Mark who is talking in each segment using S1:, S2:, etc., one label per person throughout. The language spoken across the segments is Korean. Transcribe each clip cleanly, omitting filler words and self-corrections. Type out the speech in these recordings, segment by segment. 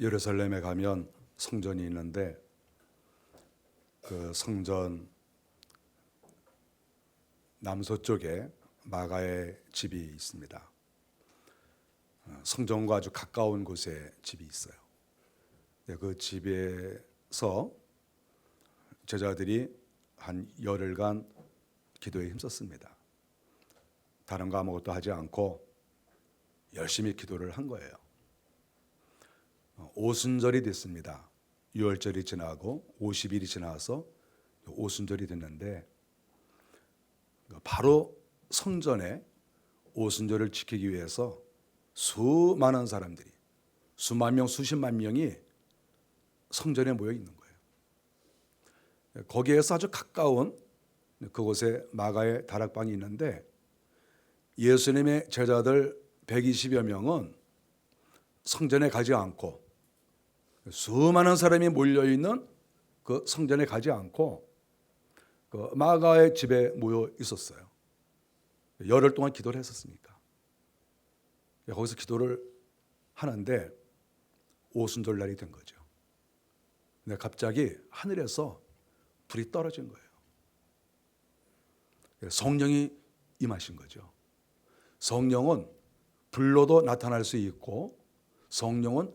S1: 예루살렘에 가면 성전이 있는데 그 성전 남서쪽에 마가의 집이 있습니다. 성전과 아주 가까운 곳에 집이 있어요. 그 집에서 제자들이 한 열흘간 기도에 힘썼습니다. 다른 거 아무것도 하지 않고 열심히 기도를 한 거예요. 오순절이 됐습니다. 유월절이 지나고 50일이 지나서 오순절이 됐는데 바로 성전에 오순절을 지키기 위해서 수많은 사람들이 수만 명, 수십만 명이 성전에 모여 있는 거예요. 거기에서 아주 가까운 그곳에 마가의 다락방이 있는데 예수님의 제자들 120여 명은 성전에 가지 않고 수많은 사람이 몰려있는 그 성전에 가지 않고 그 마가의 집에 모여 있었어요. 열흘 동안 기도를 했었으니까. 거기서 기도를 하는데 오순절 날이 된 거죠. 근데 갑자기 하늘에서 불이 떨어진 거예요. 성령이 임하신 거죠. 성령은 불로도 나타날 수 있고 성령은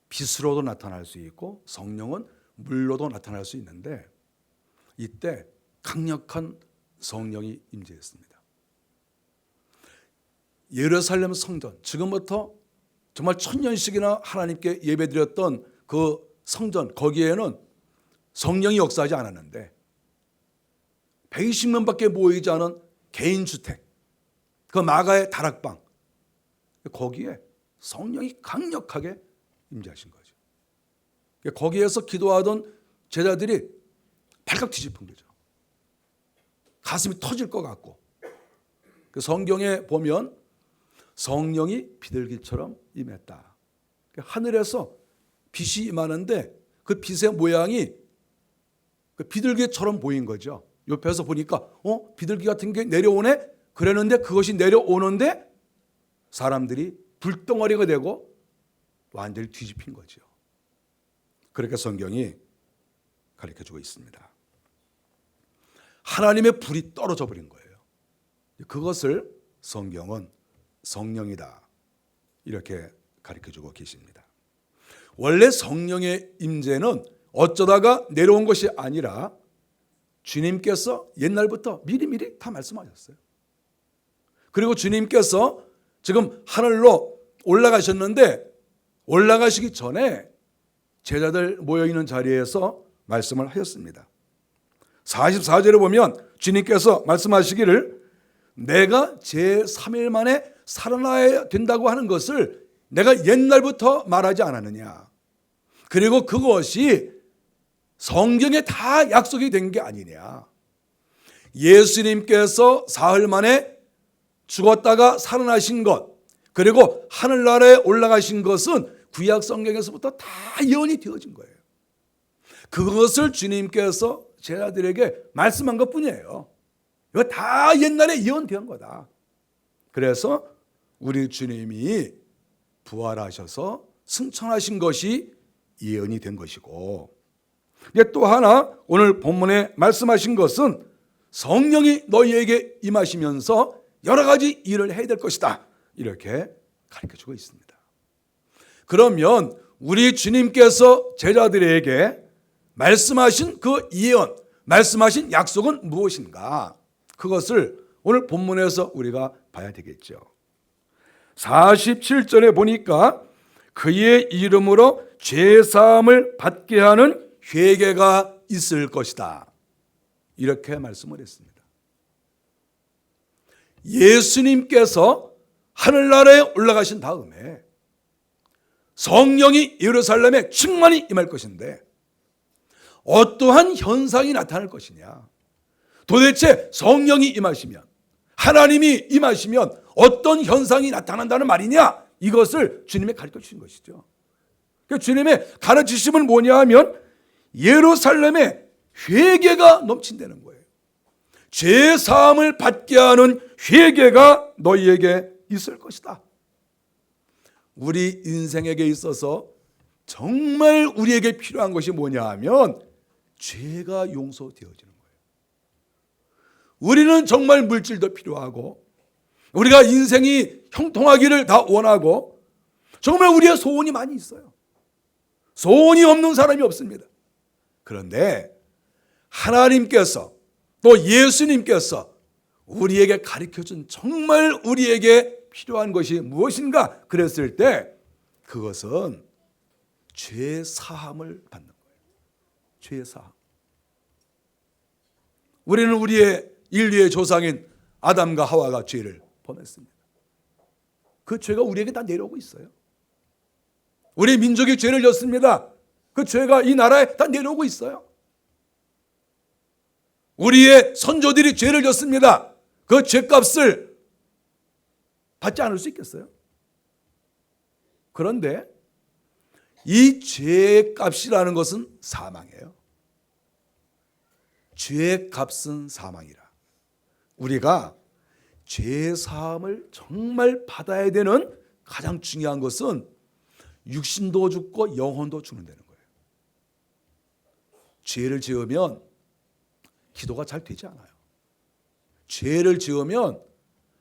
S1: 빛으로도 나타날 수 있고 성령은 물로도 나타날 수 있는데 이때 강력한 성령이 임재했습니다. 예루살렘 성전, 지금부터 정말 1000년씩이나 하나님께 예배드렸던 그 성전, 거기에는 성령이 역사하지 않았는데 120명밖에 모이지 않은 개인주택, 그 마가의 다락방, 거기에 성령이 강력하게 임재하신 거죠. 거기에서 기도하던 제자들이 발칵 뒤집은 거죠. 가슴이 터질 것 같고. 그 성경에 보면 성령이 비둘기처럼 임했다. 하늘에서 빛이 임하는데 그 빛의 모양이 그 비둘기처럼 보인 거죠. 옆에서 보니까 비둘기 같은 게 내려오네? 그랬는데 그것이 내려오는데 사람들이 불덩어리가 되고 완전히 뒤집힌 거죠. 그렇게 성경이 가르쳐주고 있습니다. 하나님의 불이 떨어져 버린 거예요. 그것을 성경은 성령이다 이렇게 가르쳐주고 계십니다. 원래 성령의 임재는 어쩌다가 내려온 것이 아니라 주님께서 옛날부터 미리미리 다 말씀하셨어요. 그리고 주님께서 지금 하늘로 올라가셨는데 올라가시기 전에 제자들 모여있는 자리에서 말씀을 하셨습니다. 44절에 보면 주님께서 말씀하시기를 내가 제3일 만에 살아나야 된다고 하는 것을 내가 옛날부터 말하지 않았느냐. 그리고 그것이 성경에 다 약속이 된 게 아니냐. 예수님께서 사흘 만에 죽었다가 살아나신 것, 그리고 하늘나라에 올라가신 것은 구약 성경에서부터 다 예언이 되어진 거예요. 그것을 주님께서 제자들에게 말씀한 것뿐이에요. 이거 다 옛날에 예언된 거다. 그래서 우리 주님이 부활하셔서 승천하신 것이 예언이 된 것이고, 또 하나 오늘 본문에 말씀하신 것은 성령이 너희에게 임하시면서 여러 가지 일을 해야 될 것이다 이렇게 가르쳐주고 있습니다. 그러면 우리 주님께서 제자들에게 말씀하신 그 예언, 말씀하신 약속은 무엇인가? 그것을 오늘 본문에서 우리가 봐야 되겠죠. 47절에 보니까 그의 이름으로 죄사함을 받게 하는 회개가 있을 것이다 이렇게 말씀을 했습니다. 예수님께서 하늘나라에 올라가신 다음에 성령이 예루살렘에 충만히 임할 것인데 어떠한 현상이 나타날 것이냐. 도대체 성령이 임하시면, 하나님이 임하시면 어떤 현상이 나타난다는 말이냐, 이것을 주님이 가르쳐 주신 것이죠. 주님의 가르치심은 뭐냐 하면 예루살렘에 회개가 넘친다는 거예요. 죄 사함을 받게 하는 회개가 너희에게 있을 것이다. 우리 인생에게 있어서 정말 우리에게 필요한 것이 뭐냐 하면 죄가 용서되어지는 거예요. 우리는 정말 물질도 필요하고 우리가 인생이 형통하기를 다 원하고 정말 우리의 소원이 많이 있어요. 소원이 없는 사람이 없습니다. 그런데 하나님께서 또 예수님께서 우리에게 가르쳐준 정말 우리에게 필요한 것이 무엇인가 그랬을 때 그것은 죄 사함을 받는 거예요. 죄 사함. 우리는 우리의 인류의 조상인 아담과 하와가 죄를 범했습니다. 그 죄가 우리에게 다 내려오고 있어요. 우리 민족이 죄를 졌습니다. 그 죄가 이 나라에 다 내려오고 있어요. 우리의 선조들이 죄를 졌습니다. 그 죄값을 받지 않을 수 있겠어요? 그런데 이 죄값이라는 것은 사망이에요. 죄값은 사망이라. 우리가 죄 사함을 정말 받아야 되는 가장 중요한 것은 육신도 죽고 영혼도 죽는다는 거예요. 죄를 지으면 기도가 잘 되지 않아요. 죄를 지으면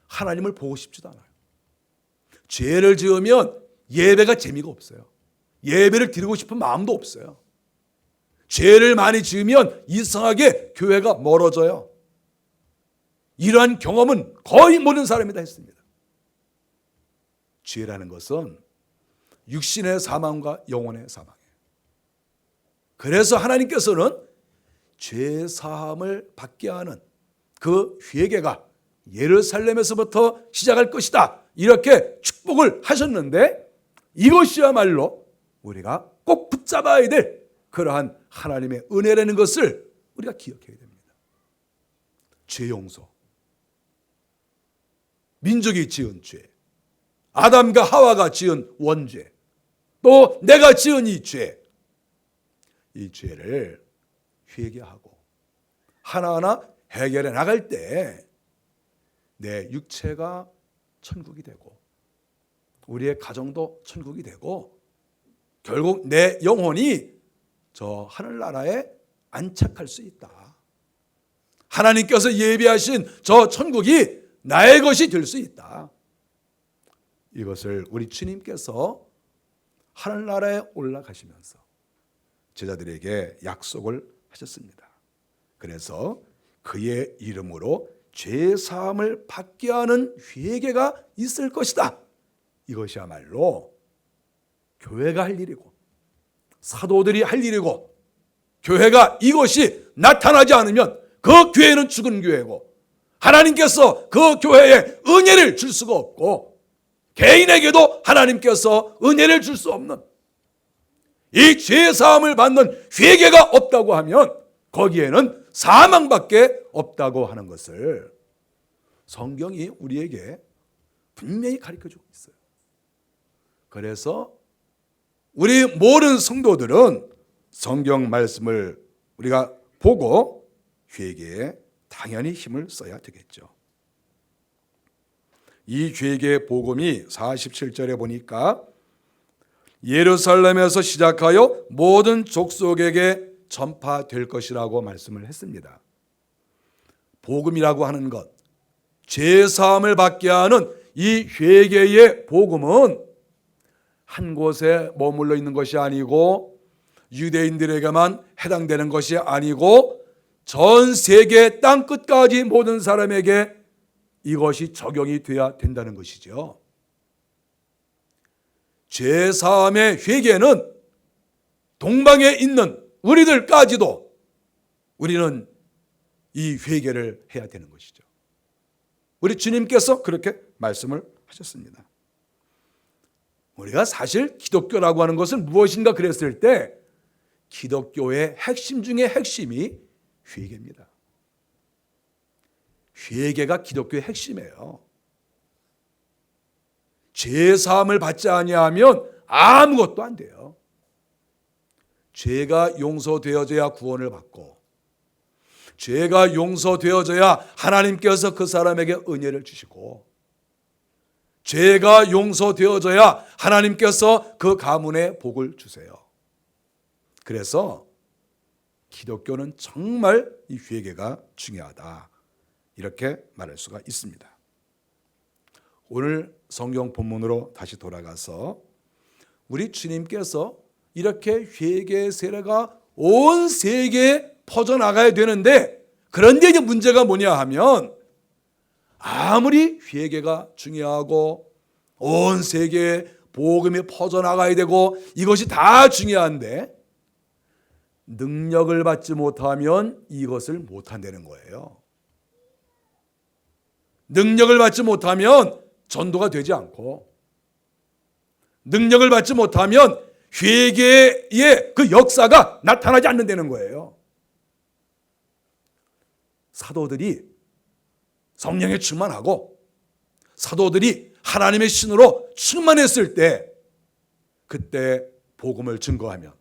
S1: 하나님을 보고 싶지도 않아요. 죄를 지으면 예배가 재미가 없어요. 예배를 드리고 싶은 마음도 없어요. 죄를 많이 지으면 이상하게 교회가 멀어져요. 이러한 경험은 거의 모든 사람이 다 했습니다. 죄라는 것은 육신의 사망과 영혼의 사망이에요. 그래서 하나님께서는 죄 사함을 받게 하는 그 회개가 예루살렘에서부터 시작할 것이다. 이렇게 축복을 하셨는데 이것이야말로 우리가 꼭 붙잡아야 될 그러한 하나님의 은혜라는 것을 우리가 기억해야 됩니다. 죄 용서. 민족이 지은 죄. 아담과 하와가 지은 원죄. 또 내가 지은 이 죄. 이 죄를 회개하고 하나하나 해결해 나갈 때 내 육체가 천국이 되고 우리의 가정도 천국이 되고 결국 내 영혼이 저 하늘나라에 안착할 수 있다. 하나님께서 예비하신 저 천국이 나의 것이 될 수 있다. 이것을 우리 주님께서 하늘나라에 올라가시면서 제자들에게 약속을 하셨습니다. 그래서 그의 이름으로 죄 사함을 받게 하는 회개가 있을 것이다. 이것이야말로 교회가 할 일이고 사도들이 할 일이고 교회가 이것이 나타나지 않으면 그 교회는 죽은 교회고 하나님께서 그 교회에 은혜를 줄 수가 없고 개인에게도 하나님께서 은혜를 줄 수 없는 이 죄 사함을 받는 회개가 없다고 하면 거기에는 사망밖에 없다고 하는 것을 성경이 우리에게 분명히 가르쳐주고 있어요. 그래서 우리 모든 성도들은 성경 말씀을 우리가 보고 회개에 당연히 힘을 써야 되겠죠. 이 회개 복음이 47절에 보니까 예루살렘에서 시작하여 모든 족속에게 전파될 것이라고 말씀을 했습니다. 복음이라고 하는 것, 죄 사함을 받게 하는 이 회개의 복음은 한 곳에 머물러 있는 것이 아니고 유대인들에게만 해당되는 것이 아니고 전 세계 땅 끝까지 모든 사람에게 이것이 적용이 돼야 된다는 것이죠. 죄 사함의 회개는 동방에 있는 우리들까지도 우리는 이 회개를 해야 되는 것이죠. 우리 주님께서 그렇게 말씀을 하셨습니다. 우리가 사실 기독교라고 하는 것은 무엇인가 그랬을 때 기독교의 핵심 중에 핵심이 회개입니다. 회개가 기독교의 핵심이에요. 죄 사함을 받지 아니하면 아무것도 안 돼요. 죄가 용서되어져야 구원을 받고 죄가 용서되어져야 하나님께서 그 사람에게 은혜를 주시고 죄가 용서되어져야 하나님께서 그 가문에 복을 주세요. 그래서 기독교는 정말 이 회개가 중요하다, 이렇게 말할 수가 있습니다. 오늘 성경 본문으로 다시 돌아가서 우리 주님께서 이렇게 회개의 세례가 온 세계에 퍼져나가야 되는데, 그런데 이제 문제가 뭐냐 하면, 아무리 회개가 중요하고 온 세계에 복음이 퍼져나가야 되고 이것이 다 중요한데 능력을 받지 못하면 이것을 못한다는 거예요. 능력을 받지 못하면 전도가 되지 않고, 능력을 받지 못하면 회개의 그 역사가 나타나지 않는다는 거예요. 사도들이 성령에 충만하고 사도들이 하나님의 신으로 충만했을 때, 그때 복음을 증거하면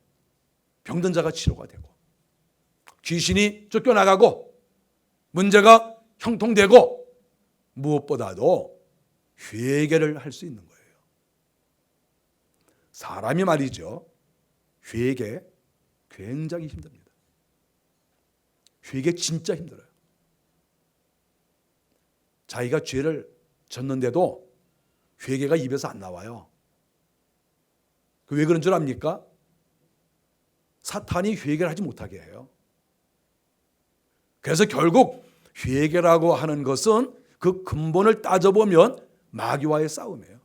S1: 병든 자가 치료가 되고 귀신이 쫓겨나가고 문제가 형통되고, 무엇보다도 회개를 할 수 있는 거예요. 사람이 말이죠, 회개 굉장히 힘듭니다. 회개 진짜 힘들어요. 자기가 죄를 졌는데도 회개가 입에서 안 나와요. 왜 그런 줄 압니까? 사탄이 회개를 하지 못하게 해요. 그래서 결국 회개라고 하는 것은 그 근본을 따져보면 마귀와의 싸움이에요.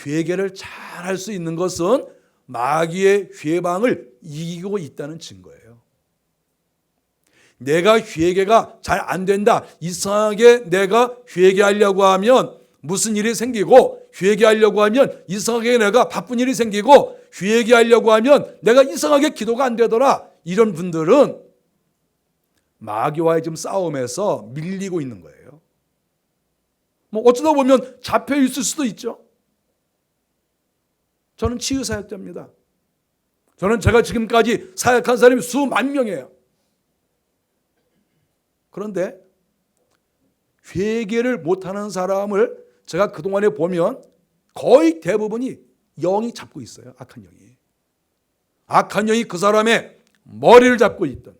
S1: 회개를 잘 할 수 있는 것은 마귀의 회방을 이기고 있다는 증거예요. 내가 회개가 잘 안 된다, 이상하게 내가 회개하려고 하면 무슨 일이 생기고, 회개하려고 하면 이상하게 내가 바쁜 일이 생기고, 회개하려고 하면 내가 이상하게 기도가 안 되더라, 이런 분들은 마귀와의 지금 싸움에서 밀리고 있는 거예요. 뭐 어쩌다 보면 잡혀 있을 수도 있죠. 저는 치유사역자입니다. 저는 제가 지금까지 사역한 사람이 수만 명이에요. 그런데 회개를 못하는 사람을 제가 그동안에 보면 거의 대부분이 영이 잡고 있어요. 악한 영이. 악한 영이 그 사람의 머리를 잡고 있든,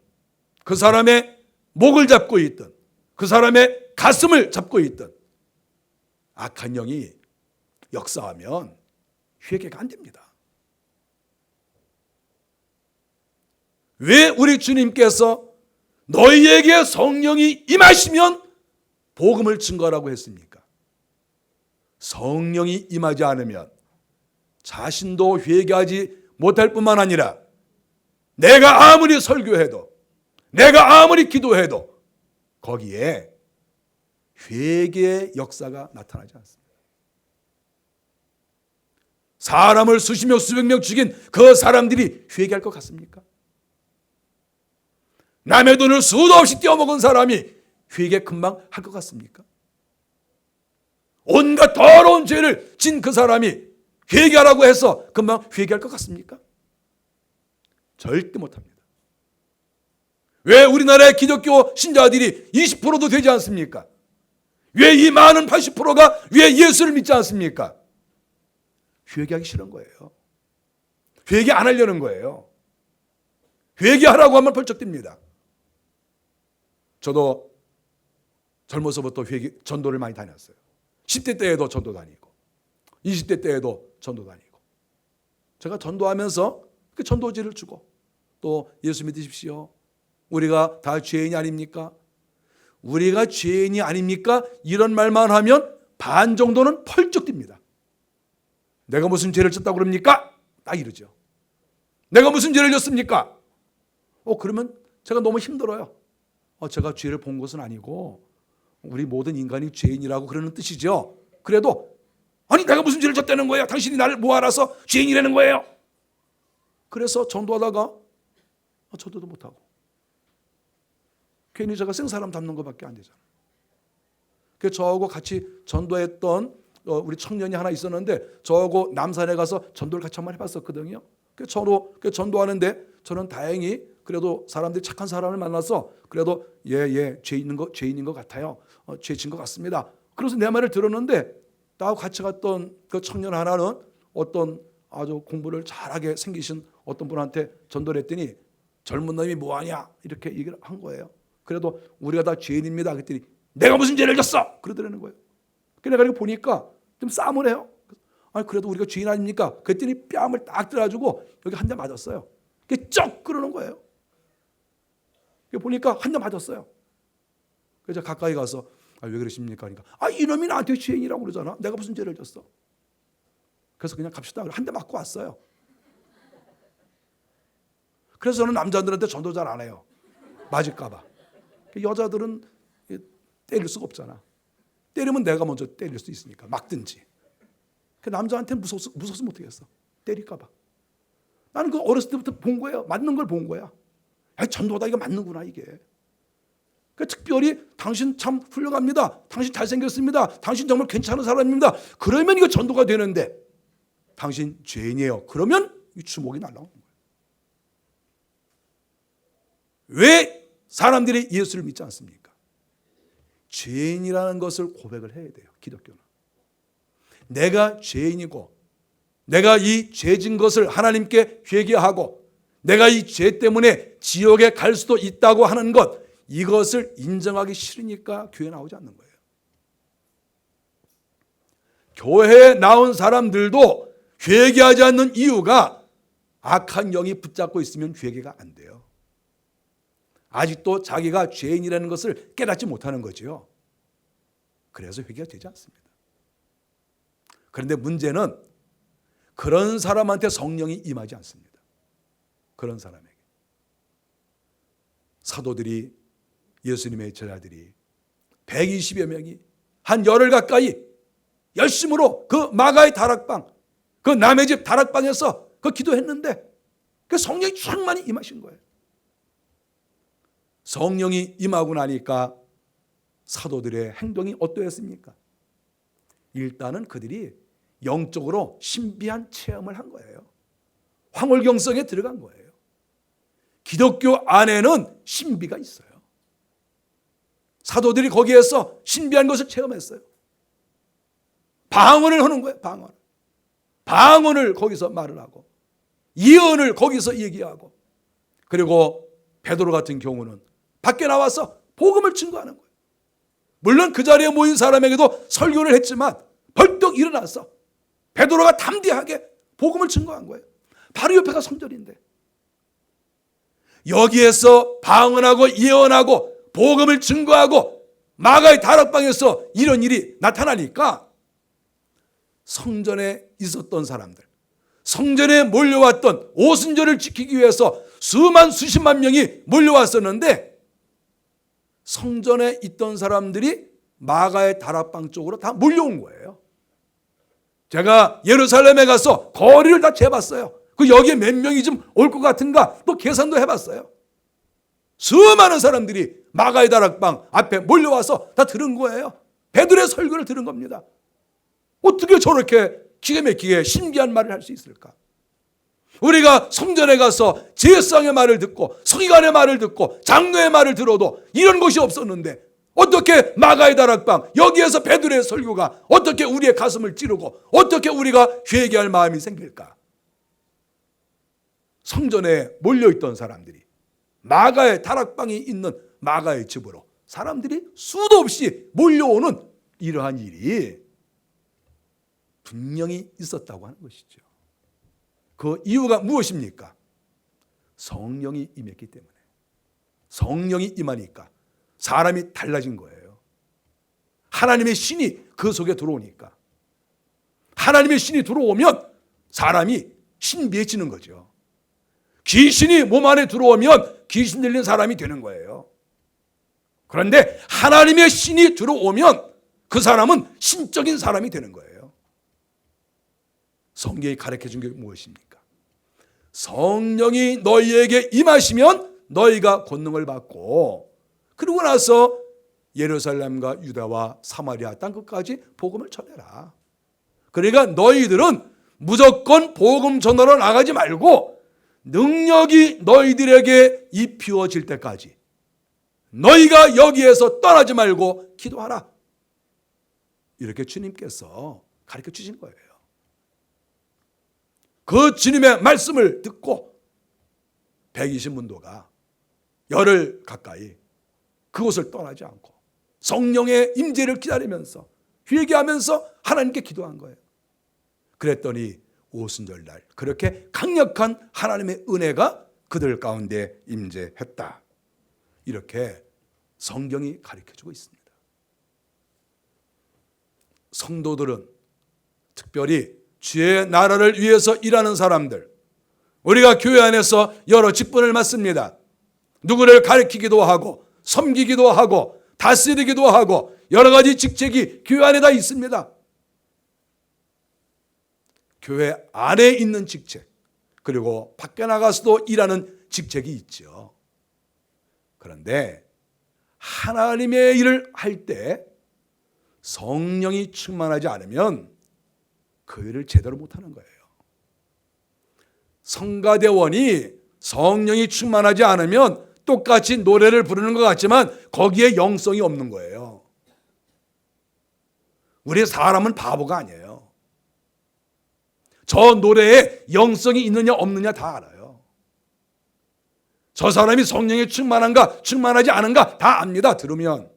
S1: 그 사람의 목을 잡고 있든, 그 사람의 가슴을 잡고 있든, 악한 영이 역사하면 회개가 안 됩니다. 왜 우리 주님께서 너희에게 성령이 임하시면 복음을 증거하라고 했습니까? 성령이 임하지 않으면 자신도 회개하지 못할 뿐만 아니라 내가 아무리 설교해도, 내가 아무리 기도해도 거기에 회개의 역사가 나타나지 않습니다. 사람을 수십 명 수백 명 죽인 그 사람들이 회개할 것 같습니까? 남의 돈을 수도 없이 떼어먹은 사람이 회개 금방 할 것 같습니까? 온갖 더러운 죄를 진 그 사람이 회개하라고 해서 금방 회개할 것 같습니까? 절대 못합니다. 왜 우리나라의 기독교 신자들이 20%도 되지 않습니까? 왜 이 많은 80%가 왜 예수를 믿지 않습니까? 회개하기 싫은 거예요. 회개 안 하려는 거예요. 회개하라고 하면 벌쩍 뜁니다. 저도 젊어서부터 전도를 많이 다녔어요. 10대 때에도 전도 다니고 20대 때에도 전도 다니고, 제가 전도하면서 그 전도지를 주고, 또 예수 믿으십시오, 우리가 다 죄인이 아닙니까? 우리가 죄인이 아닙니까? 이런 말만 하면 반 정도는 펄쩍 뜁니다. 내가 무슨 죄를 졌다고 그럽니까? 딱 이러죠. 내가 무슨 죄를 졌습니까? 그러면 제가 너무 힘들어요. 제가 죄를 본 것은 아니고 우리 모든 인간이 죄인이라고 그러는 뜻이죠. 그래도 아니 내가 무슨 죄를 졌다는 거예요? 당신이 나를 뭐 알아서 죄인이라는 거예요? 그래서 전도하다가 전도도 못하고 괜히 제가 생사람 잡는 것밖에 안 되잖아요. 그래서 저하고 같이 전도했던 우리 청년이 하나 있었는데, 저하고 남산에 가서 전도를 같이 한번 해봤었거든요. 그래서 저로 전도하는데 저는 다행히 그래도 사람들이 착한 사람을 만나서 그래도 죄인인 것 같아요. 죄진 것 같습니다. 그래서 내 말을 들었는데, 나하고 같이 갔던 그 청년 하나는 어떤 아주 공부를 잘하게 생기신 어떤 분한테 전도를 했더니 젊은 놈이 뭐하냐 이렇게 얘기를 한 거예요. 그래도 우리가 다 죄인입니다. 그랬더니 내가 무슨 죄를 졌어? 그러더라는 거예요. 그래서 내가 이렇게 보니까 좀 싸움을 해요. 아니 그래도 우리가 죄인 아닙니까? 그랬더니 뺨을 딱 들어가지고 여기 한 대 맞았어요. 그게 쩍 그러는 거예요. 보니까 한 대 맞았어요. 그래서 가까이 가서 왜 그러십니까? 그러니까 이놈이 나한테 죄인이라고 그러잖아. 내가 무슨 죄를 졌어? 그래서 그냥 갑시다. 한 대 맞고 왔어요. 그래서 저는 남자들한테 전도 잘 안 해요. 맞을까 봐. 여자들은 때릴 수가 없잖아. 때리면 내가 먼저 때릴 수 있으니까 막든지. 남자한테는 무서워서 못하겠어. 때릴까 봐. 나는 그 어렸을 때부터 본 거예요. 맞는 걸 본 거야. 전도하다 이거 맞는구나 이게. 특별히 당신 참 훌륭합니다. 당신 잘생겼습니다. 당신 정말 괜찮은 사람입니다. 그러면 이거 전도가 되는데 당신 죄인이에요. 그러면 이 주먹이 날라오는 거예요. 왜 사람들이 예수를 믿지 않습니까? 죄인이라는 것을 고백을 해야 돼요. 기독교는. 내가 죄인이고 내가 이 죄진 것을 하나님께 회개하고 내가 이 죄 때문에 지옥에 갈 수도 있다고 하는 것, 이것을 인정하기 싫으니까 교회 나오지 않는 거예요. 교회에 나온 사람들도 회개하지 않는 이유가 악한 영이 붙잡고 있으면 회개가 안 돼요. 아직도 자기가 죄인이라는 것을 깨닫지 못하는 거죠. 그래서 회개가 되지 않습니다. 그런데 문제는 그런 사람한테 성령이 임하지 않습니다. 그런 사람에게. 사도들이, 예수님의 제자들이 120여 명이 한 열흘 가까이 열심으로 그 마가의 다락방, 그 남의 집 다락방에서 그 기도했는데 그 성령이 충만히 임하신 거예요. 성령이 임하고 나니까 사도들의 행동이 어떠했습니까? 일단은 그들이 영적으로 신비한 체험을 한 거예요. 황홀경성에 들어간 거예요. 기독교 안에는 신비가 있어요. 사도들이 거기에서 신비한 것을 체험했어요. 방언을 하는 거예요. 방언을 거기서 말을 하고 예언을 거기서 얘기하고, 그리고 베드로 같은 경우는 밖에 나와서 복음을 증거하는 거예요. 물론 그 자리에 모인 사람에게도 설교를 했지만 벌떡 일어나서 베드로가 담대하게 복음을 증거한 거예요. 바로 옆에가 성전인데 여기에서 방언하고 예언하고 복음을 증거하고 마가의 다락방에서 이런 일이 나타나니까 성전에 있었던 사람들, 성전에 몰려왔던 오순절을 지키기 위해서 수십만 명이 몰려왔었는데 성전에 있던 사람들이 마가의 다락방 쪽으로 다 몰려온 거예요. 제가 예루살렘에 가서 거리를 다 재봤어요. 그 여기에 몇 명이 좀 올 것 같은가 또 계산도 해봤어요. 수많은 사람들이 마가의 다락방 앞에 몰려와서 다 들은 거예요. 베드로의 설교를 들은 겁니다. 어떻게 저렇게 기가 막히게 신비한 말을 할 수 있을까? 우리가 성전에 가서 제사장의 말을 듣고 서기관의 말을 듣고 장로의 말을 들어도 이런 것이 없었는데 어떻게 마가의 다락방 여기에서 베드로의 설교가 어떻게 우리의 가슴을 찌르고 어떻게 우리가 회개할 마음이 생길까? 성전에 몰려있던 사람들이 마가의 다락방이 있는 마가의 집으로 사람들이 수도 없이 몰려오는 이러한 일이 분명히 있었다고 하는 것이죠. 그 이유가 무엇입니까? 성령이 임했기 때문에. 성령이 임하니까 사람이 달라진 거예요. 하나님의 신이 그 속에 들어오니까. 하나님의 신이 들어오면 사람이 신비해지는 거죠. 귀신이 몸 안에 들어오면 귀신 들린 사람이 되는 거예요. 그런데 하나님의 신이 들어오면 그 사람은 신적인 사람이 되는 거예요. 성경이 가르쳐 준 게 무엇입니까? 성령이 너희에게 임하시면 너희가 권능을 받고 그러고 나서 예루살렘과 유다와 사마리아 땅 끝까지 복음을 전해라. 그러니까 너희들은 무조건 복음 전하러 나가지 말고 능력이 너희들에게 입히어질 때까지 너희가 여기에서 떠나지 말고 기도하라. 이렇게 주님께서 가르쳐 주신 거예요. 그 주님의 말씀을 듣고 120문도가 열흘 가까이 그곳을 떠나지 않고 성령의 임재를 기다리면서 회개하면서 하나님께 기도한 거예요. 그랬더니 오순절날 그렇게 강력한 하나님의 은혜가 그들 가운데 임재했다. 이렇게 성경이 가르쳐주고 있습니다. 성도들은 특별히 주의 나라를 위해서 일하는 사람들, 우리가 교회 안에서 여러 직분을 맡습니다. 누구를 가르치기도 하고 섬기기도 하고 다스리기도 하고 여러 가지 직책이 교회 안에 다 있습니다. 교회 안에 있는 직책, 그리고 밖에 나가서도 일하는 직책이 있죠. 그런데 하나님의 일을 할 때 성령이 충만하지 않으면 그 일을 제대로 못하는 거예요. 성가대원이 성령이 충만하지 않으면 똑같이 노래를 부르는 것 같지만 거기에 영성이 없는 거예요. 우리 사람은 바보가 아니에요. 저 노래에 영성이 있느냐 없느냐 다 알아요. 저 사람이 성령이 충만한가 충만하지 않은가 다 압니다. 들으면.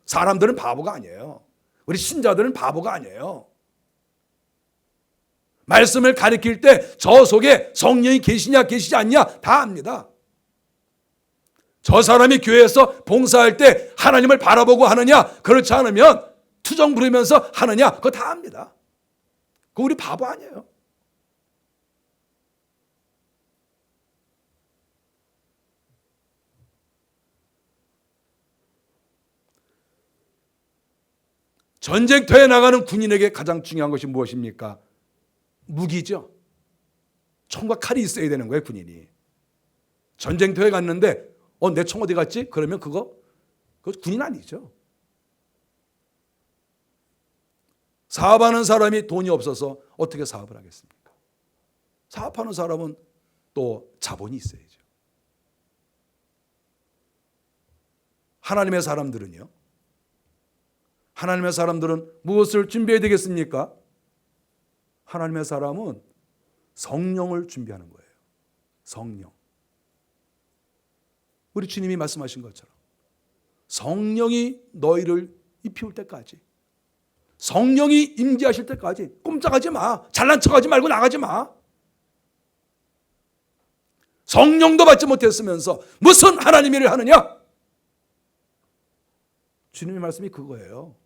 S1: 사람들은 바보가 아니에요. 우리 신자들은 바보가 아니에요. 말씀을 가르칠 때 저 속에 성령이 계시냐 계시지 않냐 다 압니다. 저 사람이 교회에서 봉사할 때 하나님을 바라보고 하느냐 그렇지 않으면 투정 부리면서 하느냐 그거 다 압니다. 그거 우리 바보 아니에요. 전쟁터에 나가는 군인에게 가장 중요한 것이 무엇입니까? 무기죠. 총과 칼이 있어야 되는 거예요, 군인이. 전쟁터에 갔는데 내 총 어디 갔지? 그러면 그거 군인 아니죠. 사업하는 사람이 돈이 없어서 어떻게 사업을 하겠습니까? 사업하는 사람은 또 자본이 있어야죠. 하나님의 사람들은요? 하나님의 사람들은 무엇을 준비해야 되겠습니까? 하나님의 사람은 성령을 준비하는 거예요. 성령. 우리 주님이 말씀하신 것처럼 성령이 너희를 입히울 때까지, 성령이 임재하실 때까지 꼼짝하지 마. 잘난 척하지 말고 나가지 마. 성령도 받지 못했으면서 무슨 하나님 일을 하느냐? 주님의 말씀이 그거예요.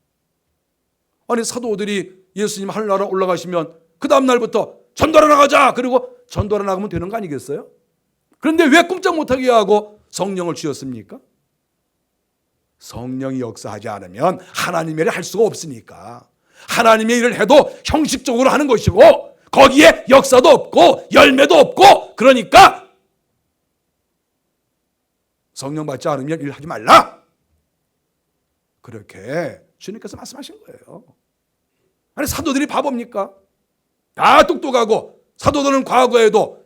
S1: 아니 사도들이 예수님 하늘나라 올라가시면 그 다음 날부터 전도하러 나가자. 그리고 전도하러 나가면 되는 거 아니겠어요? 그런데 왜 꼼짝 못하게 하고 성령을 주셨습니까? 성령이 역사하지 않으면 하나님의 일을 할 수가 없으니까. 하나님의 일을 해도 형식적으로 하는 것이고 거기에 역사도 없고 열매도 없고 그러니까 성령 받지 않으면 일하지 말라. 그렇게 주님께서 말씀하신 거예요. 아니 사도들이 바보입니까? 다 똑똑하고 사도들은 과거에도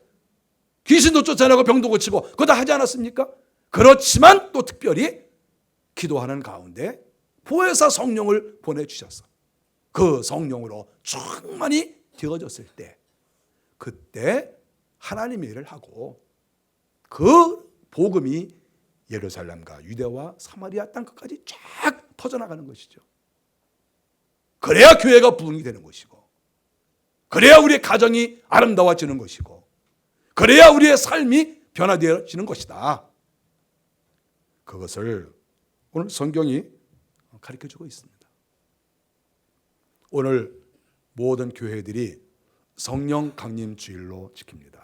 S1: 귀신도 쫓아내고 병도 고치고 그거 다 하지 않았습니까? 그렇지만 또 특별히 기도하는 가운데 보혜사 성령을 보내주셔서 그 성령으로 충만히 되어졌을 때 그때 하나님의 일을 하고 그 복음이 예루살렘과 유대와 사마리아 땅끝까지 쫙 퍼져나가는 것이죠. 그래야 교회가 부흥이 되는 것이고 그래야 우리의 가정이 아름다워지는 것이고 그래야 우리의 삶이 변화되어지는 것이다. 그것을 오늘 성경이 가르쳐주고 있습니다. 오늘 모든 교회들이 성령 강림 주일로 지킵니다.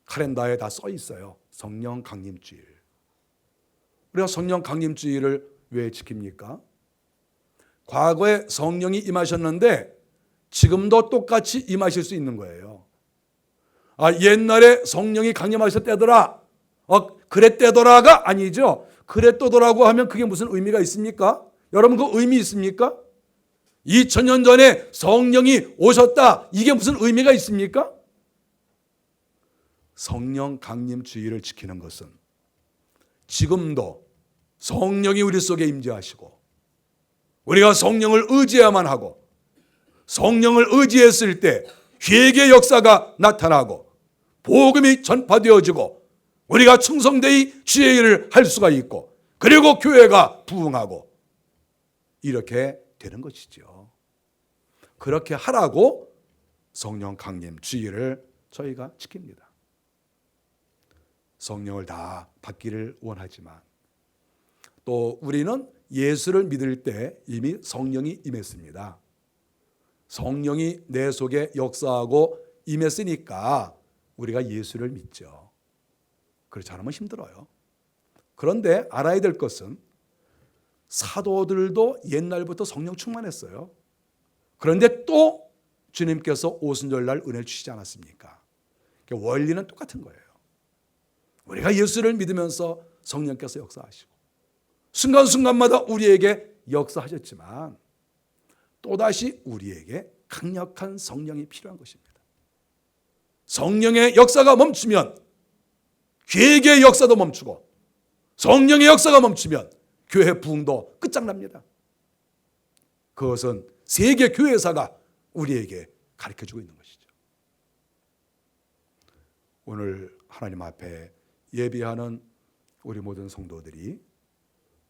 S1: 칼렌더에 다 써 있어요. 성령 강림 주일. 우리가 성령 강림 주일을 왜 지킵니까? 과거에 성령이 임하셨는데 지금도 똑같이 임하실 수 있는 거예요. 옛날에 성령이 강림하셨대더라. 그랬대더라가 아니죠. 그랬더라고 하면 그게 무슨 의미가 있습니까? 여러분 그 의미 있습니까? 2000년 전에 성령이 오셨다. 이게 무슨 의미가 있습니까? 성령 강림 주일을 지키는 것은 지금도 성령이 우리 속에 임재하시고 우리가 성령을 의지해야만 하고 성령을 의지했을 때 계획의 역사가 나타나고 복음이 전파되어지고 우리가 충성되이 주의 일을 할 수가 있고 그리고 교회가 부흥하고 이렇게 되는 것이죠. 그렇게 하라고 성령 강림 주의를 저희가 지킵니다. 성령을 다 받기를 원하지만 또 우리는 예수를 믿을 때 이미 성령이 임했습니다. 성령이 내 속에 역사하고 임했으니까 우리가 예수를 믿죠. 그렇지 않으면 힘들어요. 그런데 알아야 될 것은 사도들도 옛날부터 성령 충만했어요. 그런데 또 주님께서 오순절날 은혜 주시지 않았습니까? 원리는 똑같은 거예요. 우리가 예수를 믿으면서 성령께서 역사하시고 순간순간마다 우리에게 역사하셨지만 또다시 우리에게 강력한 성령이 필요한 것입니다. 성령의 역사가 멈추면 계획의 역사도 멈추고 성령의 역사가 멈추면 교회 부흥도 끝장납니다. 그것은 세계 교회사가 우리에게 가르쳐주고 있는 것이죠. 오늘 하나님 앞에 예배하는 우리 모든 성도들이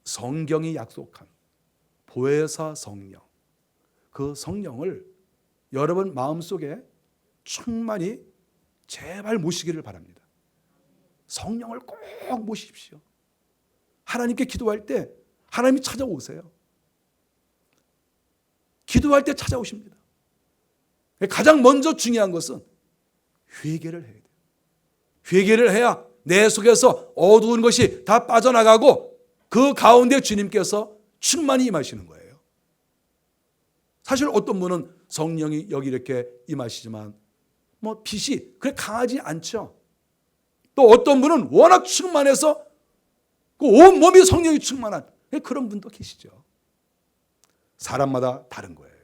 S1: 성경이 약속한 보혜사 성령, 그 성령을 여러분 마음속에 충만히 제발 모시기를 바랍니다. 성령을 꼭 모십시오. 하나님께 기도할 때 하나님이 찾아오세요. 기도할 때 찾아오십니다. 가장 먼저 중요한 것은 회개를 해야 돼요. 회개를 해야 내 속에서 어두운 것이 다 빠져나가고 그 가운데 주님께서 충만히 임하시는 거예요. 사실 어떤 분은 성령이 여기 이렇게 임하시지만 빛이 그렇게 강하지 않죠. 또 어떤 분은 워낙 충만해서 그 온 몸이 성령이 충만한 그런 분도 계시죠. 사람마다 다른 거예요.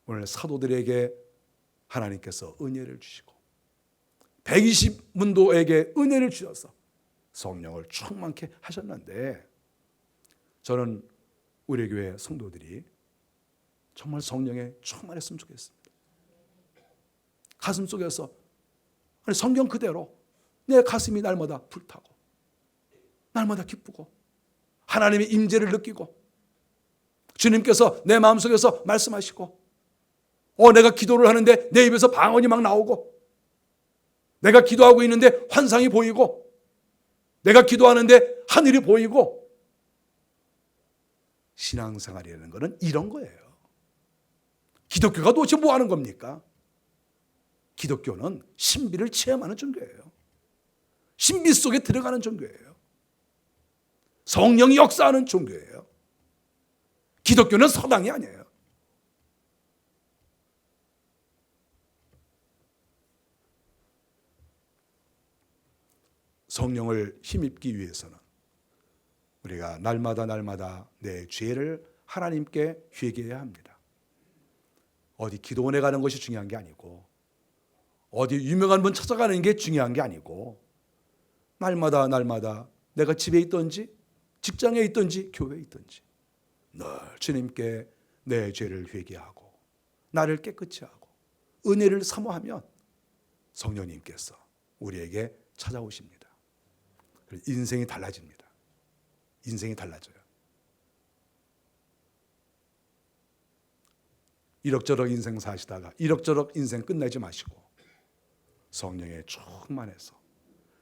S1: 오늘 사도들에게 하나님께서 은혜를 주시고 120문도에게 은혜를 주셔서 성령을 충만케 하셨는데 저는 우리 교회 성도들이 정말 성령에 충만했으면 좋겠습니다. 가슴 속에서 성경 그대로 내 가슴이 날마다 불타고 날마다 기쁘고 하나님의 임재를 느끼고 주님께서 내 마음속에서 말씀하시고 내가 기도를 하는데 내 입에서 방언이 막 나오고 내가 기도하고 있는데 환상이 보이고 내가 기도하는데 하늘이 보이고 신앙생활이라는 것은 이런 거예요. 기독교가 도대체 뭐 하는 겁니까? 기독교는 신비를 체험하는 종교예요. 신비 속에 들어가는 종교예요. 성령이 역사하는 종교예요. 기독교는 서당이 아니에요. 성령을 힘입기 위해서는 우리가 날마다 내 죄를 하나님께 회개해야 합니다. 어디 기도원에 가는 것이 중요한 게 아니고 어디 유명한 분 찾아가는 게 중요한 게 아니고 날마다 내가 집에 있든지 직장에 있든지 교회에 있든지 늘 주님께 내 죄를 회개하고 나를 깨끗이 하고 은혜를 사모하면 성령님께서 우리에게 찾아오십니다. 인생이 달라집니다. 인생이 달라져요. 이럭저럭 인생 사시다가 이럭저럭 인생 끝내지 마시고 성령에 충만해서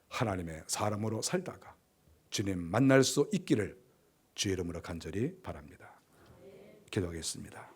S1: 하나님의 사람으로 살다가 주님 만날 수 있기를 주의 이름으로 간절히 바랍니다. 기도하겠습니다.